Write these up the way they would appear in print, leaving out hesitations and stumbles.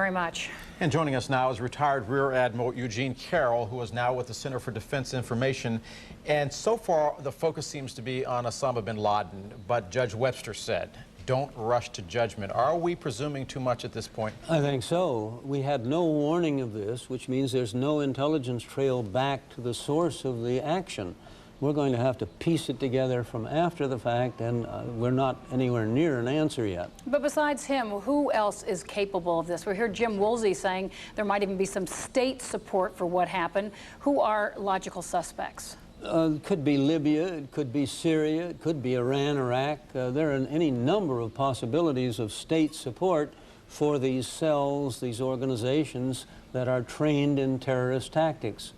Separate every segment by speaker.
Speaker 1: Very much.
Speaker 2: And joining us now is retired Rear Admiral Eugene Carroll, who is now with the Center for Defense Information. And so far, the focus seems to be on Osama bin Laden. But Judge Webster said, don't rush to judgment. Are we presuming too much at this point?
Speaker 3: I think so. We had no warning of this, which means there's no intelligence trail back to the source of the action. We're going to have to piece it together from after the fact, and we're not anywhere near an answer yet.
Speaker 1: But besides him, who else is capable of this? We heard Jim Woolsey saying there might even be some state support for what happened. Who are logical suspects?
Speaker 3: It could be Libya, it could be Syria, it could be Iran, Iraq. There are any number of possibilities of state support for these cells, these organizations that are trained in terrorist tactics.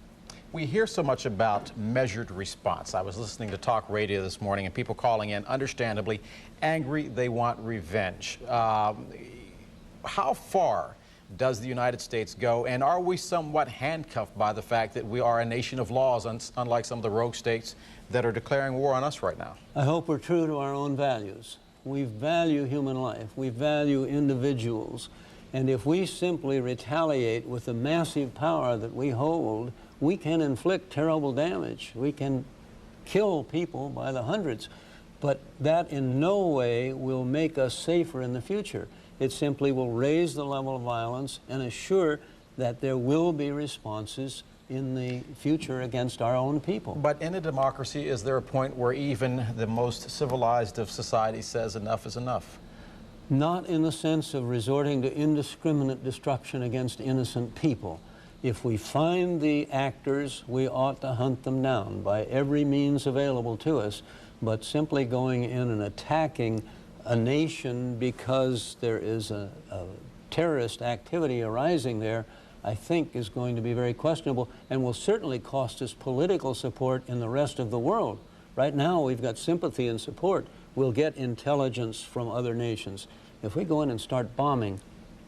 Speaker 2: We hear so much about measured response. I was listening to talk radio this morning and people calling in, understandably, angry, they want revenge. How far does the United States go, and are we somewhat handcuffed by the fact that we are a nation of laws, unlike some of the rogue states that are declaring war on us right now?
Speaker 3: I hope we're true to our own values. We value human life. We value individuals. And if we simply retaliate with the massive power that we hold, we can inflict terrible damage. We can kill people by the hundreds. But that in no way will make us safer in the future. It simply will raise the level of violence and assure that there will be responses in the future against our own people.
Speaker 2: But in a democracy, is there a point where even the most civilized of society says enough is enough?
Speaker 3: Not in the sense of resorting to indiscriminate destruction against innocent people. If we find the actors, we ought to hunt them down by every means available to us. But simply going in and attacking a nation because there is a terrorist activity arising there, I think is going to be very questionable and will certainly cost us political support in the rest of the world. Right now, we've got sympathy and support. We'll get intelligence from other nations. If we go in and start bombing,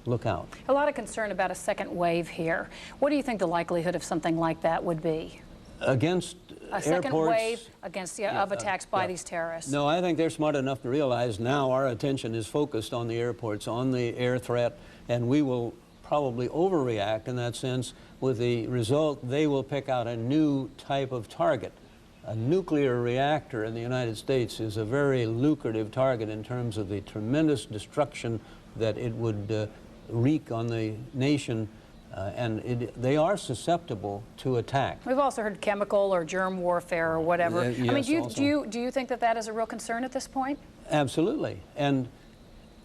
Speaker 3: look out.
Speaker 1: A lot of concern about a second wave here. What do you think the likelihood of something like that would be?
Speaker 3: Against
Speaker 1: a second wave against of attacks by these terrorists?
Speaker 3: No, I think they're smart enough to realize now our attention is focused on the airports, on the air threat, and we will probably overreact in that sense, with the result they will pick out a new type of target. A nuclear reactor in the United States is a very lucrative target in terms of the tremendous destruction that it would wreak on the nation, and they are susceptible to attack.
Speaker 1: We've also heard chemical or germ warfare or whatever.
Speaker 3: Yes,
Speaker 1: I mean, do you think that that is a real concern at this point?
Speaker 3: Absolutely. And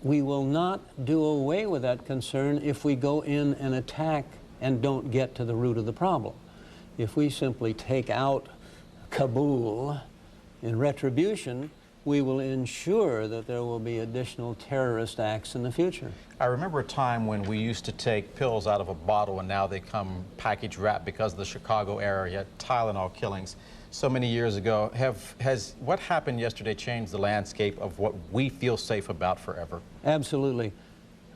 Speaker 3: we will not do away with that concern if we go in and attack and don't get to the root of the problem. If we simply take out Kabul in retribution, we will ensure that there will be additional terrorist acts in the future.
Speaker 2: I remember a time when we used to take pills out of a bottle and now they come package wrapped because of the Chicago area Tylenol killings so many years ago. Has what happened yesterday changed the landscape of what we feel safe about forever?
Speaker 3: Absolutely.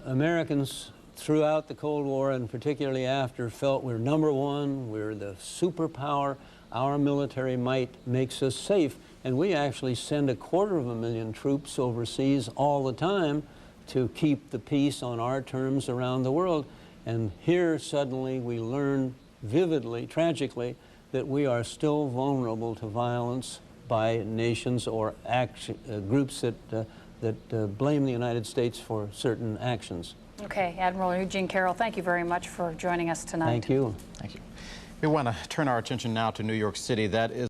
Speaker 3: Americans throughout the Cold War, and particularly after, felt we're number one, we're the superpower, our military might makes us safe, and we actually send 250,000 troops overseas all the time to keep the peace on our terms around the world. And here suddenly we learn vividly, tragically, that we are still vulnerable to violence by nations or groups that blame the United States for certain actions.
Speaker 1: Okay, Admiral Eugene Carroll, thank you very much for joining us tonight.
Speaker 3: Thank you.
Speaker 2: Thank you. We want to turn our attention now to New York City. That is